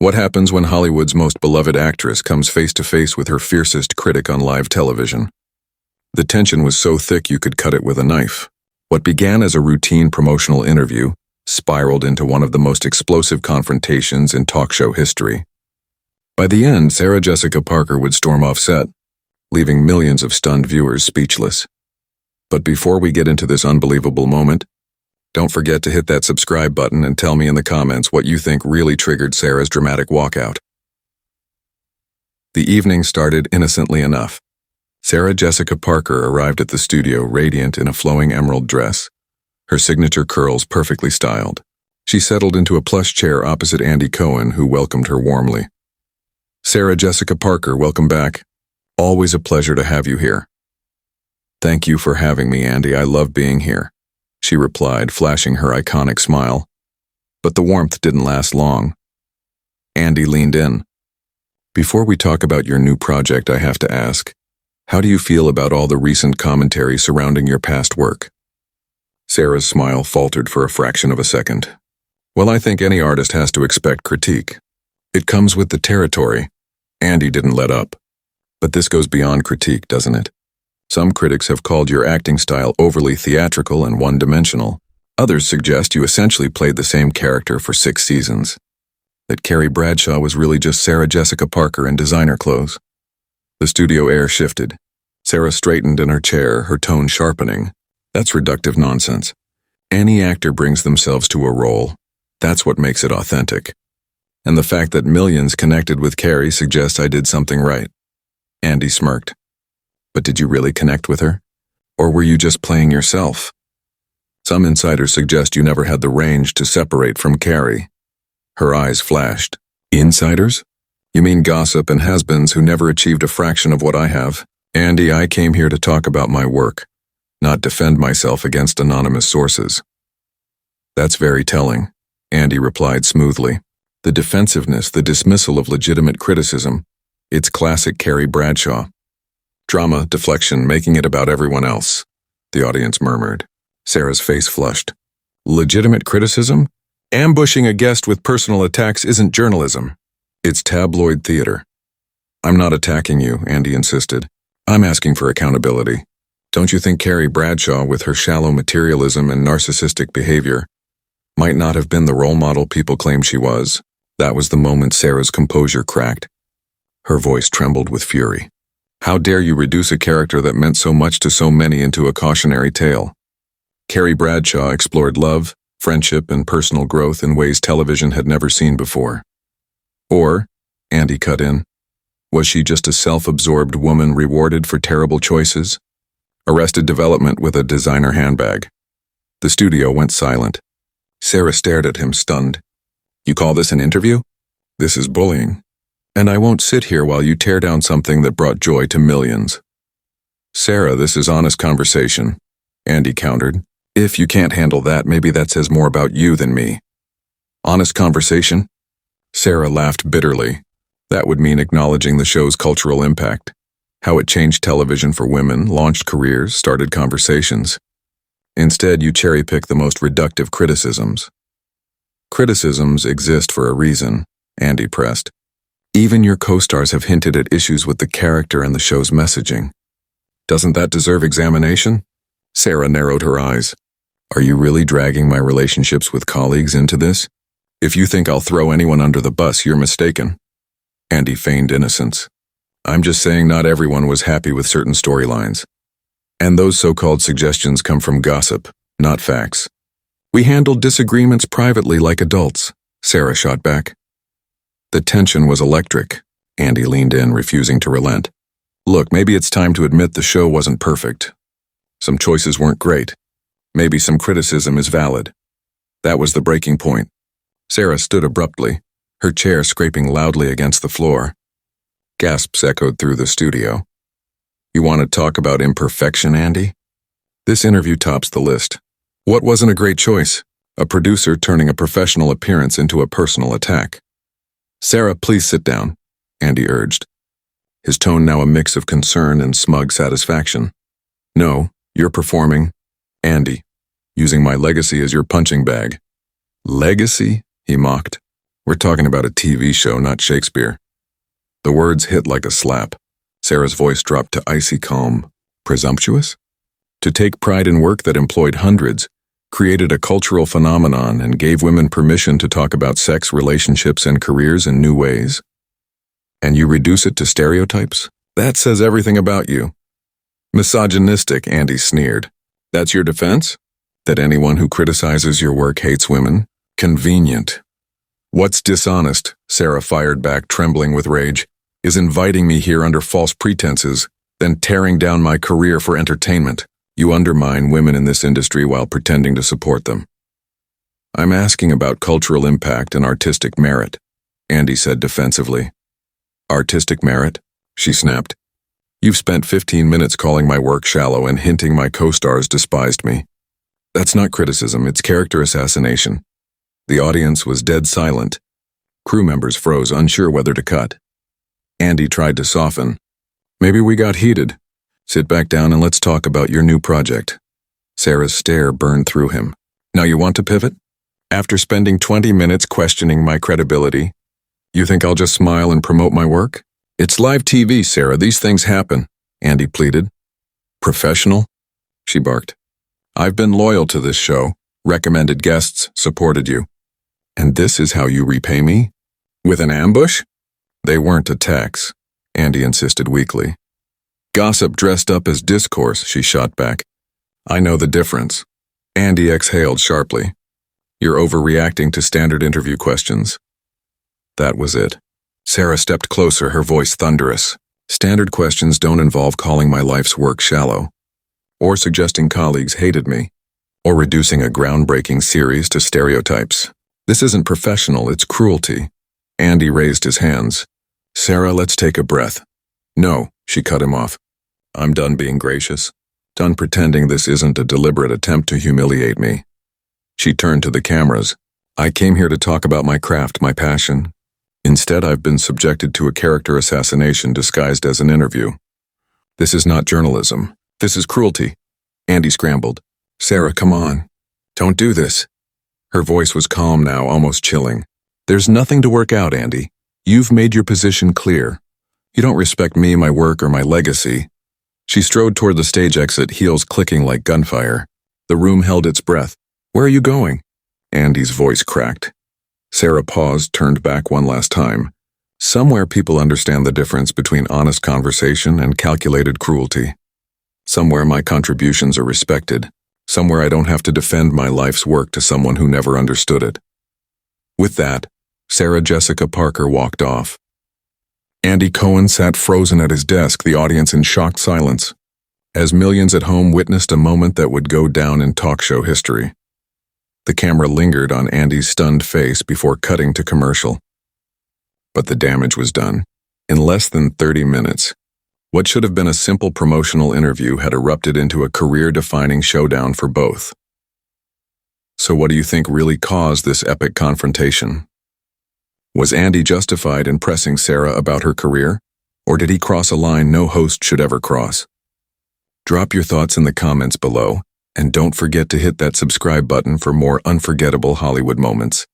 What happens when Hollywood's most beloved actress comes face to face with her fiercest critic on live television? The tension was so thick you could cut it with a knife. What began as a routine promotional interview spiraled into one of the most explosive confrontations in talk show history. By the end, Sarah Jessica Parker would storm off set, leaving millions of stunned viewers speechless. But before we get into this unbelievable moment, don't forget to hit that subscribe button and tell me in the comments what you think really triggered Sarah's dramatic walkout. The evening started innocently enough. Sarah Jessica Parker arrived at the studio radiant in a flowing emerald dress, her signature curls perfectly styled. She settled into a plush chair opposite Andy Cohen, who welcomed her warmly. "Sarah Jessica Parker, welcome back. Always a pleasure to have you here." "Thank you for having me, Andy. I love being here," she replied, flashing her iconic smile. But the warmth didn't last long. Andy leaned in. "Before we talk about your new project, I have to ask, how do you feel about all the recent commentary surrounding your past work?" Sarah's smile faltered for a fraction of a second. "Well, I think any artist has to expect critique. It comes with the territory." Andy didn't let up. "But this goes beyond critique, doesn't it? Some critics have called your acting style overly theatrical and one-dimensional. Others suggest you essentially played the same character for 6 seasons. That Carrie Bradshaw was really just Sarah Jessica Parker in designer clothes." The studio air shifted. Sarah straightened in her chair, her tone sharpening. "That's reductive nonsense. Any actor brings themselves to a role. That's what makes it authentic. And the fact that millions connected with Carrie suggests I did something right." Andy smirked. "But did you really connect with her? Or were you just playing yourself? Some insiders suggest you never had the range to separate from Carrie." Her eyes flashed. "Insiders? You mean gossip and has-beens who never achieved a fraction of what I have? Andy, I came here to talk about my work, not defend myself against anonymous sources." "That's very telling," Andy replied smoothly. "The defensiveness, the dismissal of legitimate criticism, it's classic Carrie Bradshaw. Drama, deflection, making it about everyone else," the audience murmured. Sarah's face flushed. "Legitimate criticism? Ambushing a guest with personal attacks isn't journalism. It's tabloid theater." "I'm not attacking you," Andy insisted. "I'm asking for accountability. Don't you think Carrie Bradshaw, with her shallow materialism and narcissistic behavior, might not have been the role model people claim she was?" That was the moment Sarah's composure cracked. Her voice trembled with fury. "How dare you reduce a character that meant so much to so many into a cautionary tale? Carrie Bradshaw explored love, friendship, and personal growth in ways television had never seen before." Or, Andy cut in, was she just a self-absorbed woman rewarded for terrible choices? Arrested Development with a designer handbag. The studio went silent. Sarah stared at him, stunned. "You call this an interview? This is bullying. And I won't sit here while you tear down something that brought joy to millions." "Sarah, this is honest conversation," Andy countered. "If you can't handle that, maybe that says more about you than me." "Honest conversation?" Sarah laughed bitterly. That would mean acknowledging the show's cultural impact, how it changed television for women, launched careers, started conversations. Instead, you cherry-pick the most reductive criticisms. "Criticisms exist for a reason," Andy pressed. "Even your co-stars have hinted at issues with the character and the show's messaging. Doesn't that deserve examination?" Sarah narrowed her eyes. "Are you really dragging my relationships with colleagues into this? If you think I'll throw anyone under the bus, you're mistaken." Andy feigned innocence. "I'm just saying not everyone was happy with certain storylines. And those so-called suggestions come from gossip, not facts. We handled disagreements privately like adults," Sarah shot back. The tension was electric. Andy leaned in, refusing to relent. "Look, maybe it's time to admit the show wasn't perfect. Some choices weren't great. Maybe some criticism is valid." That was the breaking point. Sarah stood abruptly, her chair scraping loudly against the floor. Gasps echoed through the studio. "You want to talk about imperfection, Andy? This interview tops the list. What wasn't a great choice? A producer turning a professional appearance into a personal attack." "Sarah, please sit down," Andy urged, his tone now a mix of concern and smug satisfaction. "No, you're performing, Andy, using my legacy as your punching bag." "Legacy?" he mocked. We're talking about a TV show, not Shakespeare. The words hit like a slap. Sarah's voice dropped to icy calm. Presumptuous? To take pride in work that employed hundreds, created a cultural phenomenon, and gave women permission to talk about sex, relationships, and careers in new ways? And you reduce it to stereotypes? That says everything about you. Misogynistic, Andy sneered. That's your defense? That anyone who criticizes your work hates women? Convenient. What's dishonest, Sarah fired back, trembling with rage, is inviting me here under false pretenses, then tearing down my career for entertainment. You undermine women in this industry while pretending to support them. I'm asking about cultural impact and artistic merit, Andy said defensively. Artistic merit? She snapped. You've spent 15 minutes calling my work shallow and hinting my co-stars despised me. That's not criticism, it's character assassination. The audience was dead silent. Crew members froze, unsure whether to cut. Andy tried to soften. Maybe we got heated. Sit back down and let's talk about your new project. Sarah's stare burned through him. Now you want to pivot? After spending 20 minutes questioning my credibility, you think I'll just smile and promote my work? It's live TV, Sarah. These things happen, Andy pleaded. Professional? She barked. I've been loyal to this show, recommended guests, supported you. And this is how you repay me? With an ambush? They weren't attacks, Andy insisted weakly. Gossip dressed up as discourse, she shot back. I know the difference. Andy exhaled sharply. You're overreacting to standard interview questions. That was it. Sarah stepped closer, her voice thunderous. Standard questions don't involve calling my life's work shallow, or suggesting colleagues hated me, or reducing a groundbreaking series to stereotypes. This isn't professional, it's cruelty. Andy raised his hands. Sarah, let's take a breath. No, she cut him off. I'm done being gracious. Done pretending this isn't a deliberate attempt to humiliate me. She turned to the cameras. I came here to talk about my craft, my passion. Instead, I've been subjected to a character assassination disguised as an interview. This is not journalism. This is cruelty. Andy scrambled. Sarah, come on. Don't do this. Her voice was calm now, almost chilling. There's nothing to work out, Andy. You've made your position clear. You don't respect me, my work, or my legacy. She strode toward the stage exit, heels clicking like gunfire. The room held its breath. Where are you going? Andy's voice cracked. Sarah paused, turned back one last time. Somewhere people understand the difference between honest conversation and calculated cruelty. Somewhere my contributions are respected. Somewhere I don't have to defend my life's work to someone who never understood it. With that, Sarah Jessica Parker walked off. Andy Cohen sat frozen at his desk, the audience in shocked silence, as millions at home witnessed a moment that would go down in talk show history. The camera lingered on Andy's stunned face before cutting to commercial. But the damage was done. In less than 30 minutes, what should have been a simple promotional interview had erupted into a career-defining showdown for both. So what do you think really caused this epic confrontation? Was Andy justified in pressing Sarah about her career, or did he cross a line no host should ever cross? Drop your thoughts in the comments below, and don't forget to hit that subscribe button for more unforgettable Hollywood moments.